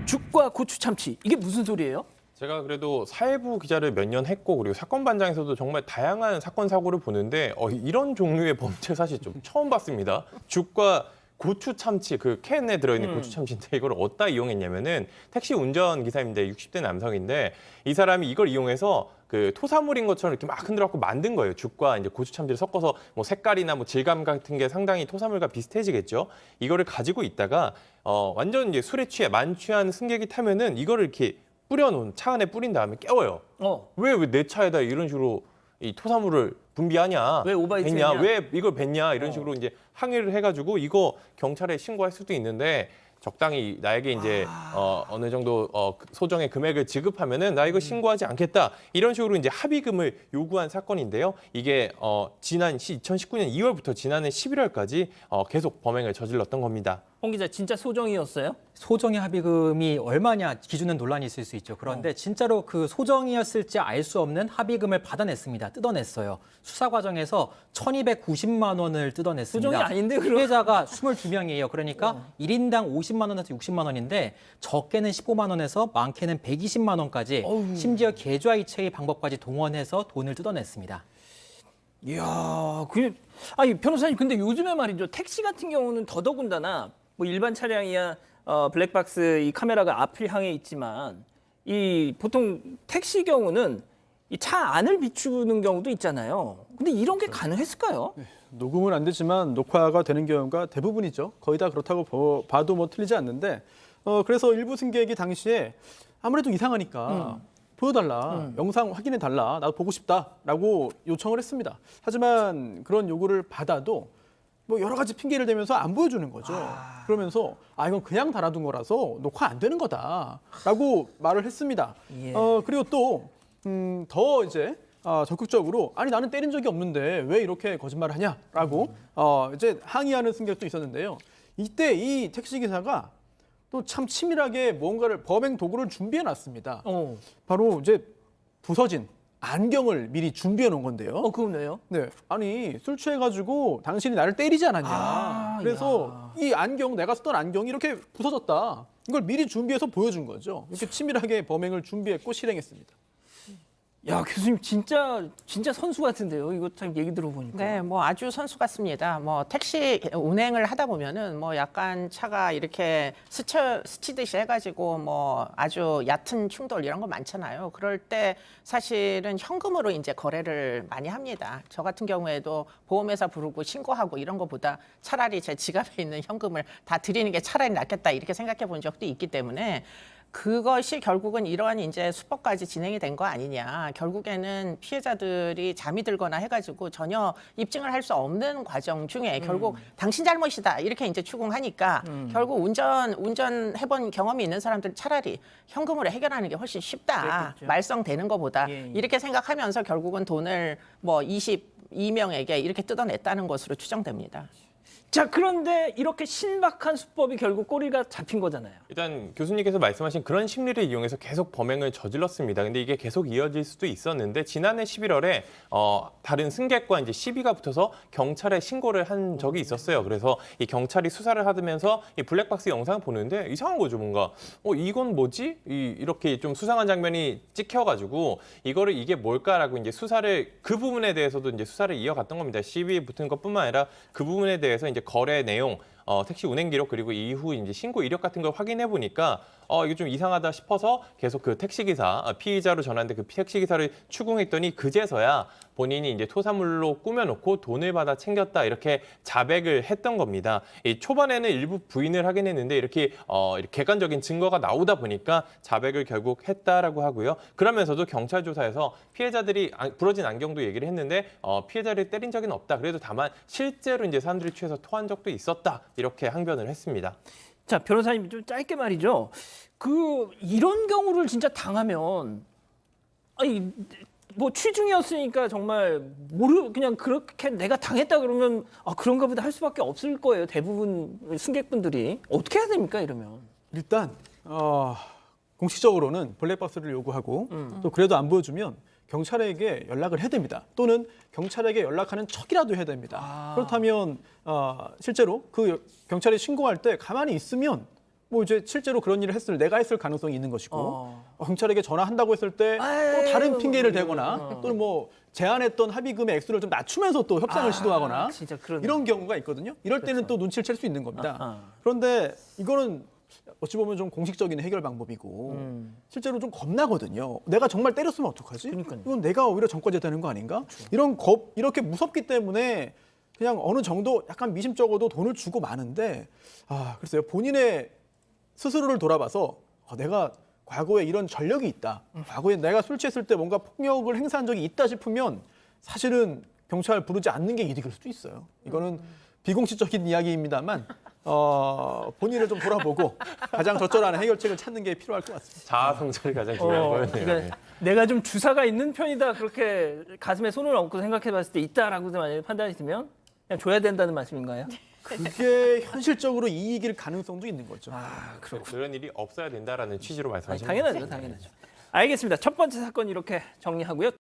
죽과 고추 참치 이게 무슨 소리예요? 제가 그래도 사회부 기자를 몇 년 했고 그리고 사건 반장에서도 정말 다양한 사건 사고를 보는데 이런 종류의 범죄 사실 좀 처음 봤습니다. 죽과 고추 참치 그 캔에 들어있는 고추 참치인데 이걸 어디다 이용했냐면은 택시 운전 기사인데 60대 남성인데 이 사람이 이걸 이용해서 그 토사물인 것처럼 이렇게 막 흔들어 갖고 만든 거예요. 죽과 이제 고추 참치를 섞어서 뭐 색깔이나 뭐 질감 같은 게 상당히 토사물과 비슷해지겠죠. 이거를 가지고 있다가 완전 이제 술에 취해 만취한 승객이 타면은 이거를 이렇게 뿌려놓은 차 안에 뿌린 다음에 깨워요. 왜 내 차에다 이런 식으로 이 토사물을 분비하냐? 왜 오바이트 뱉냐? 했냐? 왜 이걸 뱉냐? 이런 식으로 이제 항의를 해가지고 이거 경찰에 신고할 수도 있는데 적당히 나에게 이제 어느 정도 소정의 금액을 지급하면은 나 이거 신고하지 않겠다 이런 식으로 이제 합의금을 요구한 사건인데요. 이게 지난 2019년 2월부터 지난해 11월까지 계속 범행을 저질렀던 겁니다. 홍 기자 진짜 소정이었어요? 소정의 합의금이 얼마냐 기준은 논란이 있을 수 있죠. 그런데 진짜로 그 소정이었을지 알 수 없는 합의금을 받아냈습니다. 뜯어냈어요. 수사 과정에서 1,290만 원을 뜯어냈습니다. 소정이 아닌데 그럼? 피해자가 22명이에요. 그러니까 1인당 50만 원에서 60만 원인데 적게는 15만 원에서 많게는 120만 원까지 심지어 계좌 이체의 방법까지 동원해서 돈을 뜯어냈습니다. 이야, 아니 변호사님 근데 요즘에 말이죠 택시 같은 경우는 더더군다나 뭐 일반 차량이야 블랙박스 이 카메라가 앞을 향해 있지만 이 보통 택시 경우는 이 차 안을 비추는 경우도 있잖아요. 근데 이런 게 가능했을까요? 녹음은 안 되지만 녹화가 되는 경우가 대부분이죠. 거의 다 그렇다고 봐도 뭐 틀리지 않는데 그래서 일부 승객이 당시에 아무래도 이상하니까 보여달라, 영상 확인해달라, 나도 보고 싶다라고 요청을 했습니다. 하지만 그런 요구를 받아도 뭐 여러 가지 핑계를 대면서 안 보여주는 거죠. 그러면서 이건 그냥 달아둔 거라서 녹화 안 되는 거다라고 말을 했습니다. 예. 그리고 또 더 이제 적극적으로 아니 나는 때린 적이 없는데 왜 이렇게 거짓말을 하냐라고 이제 항의하는 승객도 있었는데요. 이때 이 택시 기사가 또 참 치밀하게 뭔가를 범행 도구를 준비해 놨습니다. 바로 이제 부서진 안경을 미리 준비해 놓은 건데요. 그건 왜요? 네, 아니 술 취해가지고 당신이 나를 때리지 않았냐. 그래서 이 안경 내가 쓰던 안경이 이렇게 부서졌다. 이걸 미리 준비해서 보여준 거죠. 이렇게 치밀하게 범행을 준비했고 실행했습니다. 야 교수님 진짜 선수 같은데요. 이거 참 얘기 들어보니까. 네, 뭐 아주 선수 같습니다. 뭐 택시 운행을 하다 보면은 뭐 약간 차가 이렇게 스치듯이 해가지고 뭐 아주 얕은 충돌 이런 거 많잖아요. 그럴 때 사실은 현금으로 이제 거래를 많이 합니다. 저 같은 경우에도 보험회사 부르고 신고하고 이런 거보다 차라리 제 지갑에 있는 현금을 다 드리는 게 차라리 낫겠다 이렇게 생각해 본 적도 있기 때문에. 그것이 결국은 이러한 이제 수법까지 진행이 된 거 아니냐. 결국에는 피해자들이 잠이 들거나 해가지고 전혀 입증을 할 수 없는 과정 중에 결국 당신 잘못이다 이렇게 이제 추궁하니까 결국 운전해본 경험이 있는 사람들 차라리 현금으로 해결하는 게 훨씬 쉽다. 그랬겠죠. 말썽되는 것보다 예. 이렇게 생각하면서 결국은 돈을 뭐 22명에게 이렇게 뜯어냈다는 것으로 추정됩니다. 자 그런데 이렇게 신박한 수법이 결국 꼬리가 잡힌 거잖아요. 일단 교수님께서 말씀하신 그런 심리를 이용해서 계속 범행을 저질렀습니다. 근데 이게 계속 이어질 수도 있었는데 지난해 11월에 다른 승객과 이제 시비가 붙어서 경찰에 신고를 한 적이 있었어요. 그래서 이 경찰이 수사를 하면서 이 블랙박스 영상을 보는데 이상한 거죠, 뭔가. 이건 뭐지? 이렇게 좀 수상한 장면이 찍혀가지고 이게 뭘까라고 이제 그 부분에 대해서도 이제 수사를 이어갔던 겁니다. 시비 붙은 것뿐만 아니라 그 부분에 대해서 이제 거래 내용, 택시 운행 기록 그리고 이후 이제 신고 이력 같은 걸 확인해 보니까 이거 좀 이상하다 싶어서 계속 그 택시 기사 피의자로 전환된 그 택시 기사를 추궁했더니 그제서야 본인이 이제 토사물로 꾸며놓고 돈을 받아 챙겼다 이렇게 자백을 했던 겁니다. 이 초반에는 일부 부인을 하긴 했는데 이렇게 객관적인 증거가 나오다 보니까 자백을 결국 했다라고 하고요. 그러면서도 경찰 조사에서 피해자들이 부러진 안경도 얘기를 했는데 피해자를 때린 적은 없다. 그래도 다만 실제로 이제 사람들이 취해서 토한 적도 있었다. 이렇게 항변을 했습니다. 자 변호사님 좀 짧게 말이죠. 이런 경우를 진짜 당하면 아니 뭐 취중이었으니까 정말 그냥 그렇게 내가 당했다 그러면 그런가 보다 할 수밖에 없을 거예요. 대부분 승객분들이 어떻게 해야 됩니까 이러면? 일단 공식적으로는 블랙박스를 요구하고 또 그래도 안 보여주면 경찰에게 연락을 해야 됩니다. 또는 경찰에게 연락하는 척이라도 해야 됩니다. 그렇다면 실제로 그 경찰에 신고할 때 가만히 있으면 뭐 이제 실제로 그런 일을 내가 했을 가능성이 있는 것이고 어. 경찰에게 전화한다고 했을 때 또 아이, 다른 뭐, 핑계를 뭐, 대거나 또는 뭐 제안했던 합의금의 액수를 좀 낮추면서 또 협상을 시도하거나 진짜 그러네. 이런 경우가 있거든요. 이럴 때는 또 눈치를 챌 수 있는 겁니다. 아. 그런데 이거는 어찌 보면 좀 공식적인 해결 방법이고 실제로 좀 겁나거든요. 내가 정말 때렸으면 어떡하지? 그러니까요. 이건 내가 오히려 전과제 되는 거 아닌가? 이렇게 무섭기 때문에 그냥 어느 정도 약간 미심쩍어도 돈을 주고 마는데 글쎄요. 본인의 스스로를 돌아봐서 내가 과거에 이런 전력이 있다. 과거에 내가 술 취했을 때 뭔가 폭력을 행사한 적이 있다 싶으면 사실은 경찰 부르지 않는 게 이득일 수도 있어요. 이거는 비공식적인 이야기입니다만 본인을 좀 돌아보고 가장 적절한 해결책을 찾는 게 필요할 것 같습니다. 자아 성찰이 가장 중요한 거였네요. 그러니까 내가 좀 주사가 있는 편이다 그렇게 가슴에 손을 얹고 생각해봤을 때 있다라고 만약에 판단이 들면 그냥 줘야 된다는 말씀인가요? 그게 현실적으로 이익일 가능성도 있는 거죠. 그런 일이 없어야 된다라는 취지로 아니, 말씀하시는 당연하죠, 당연하죠. 알겠습니다. 첫 번째 사건 이렇게 정리하고요.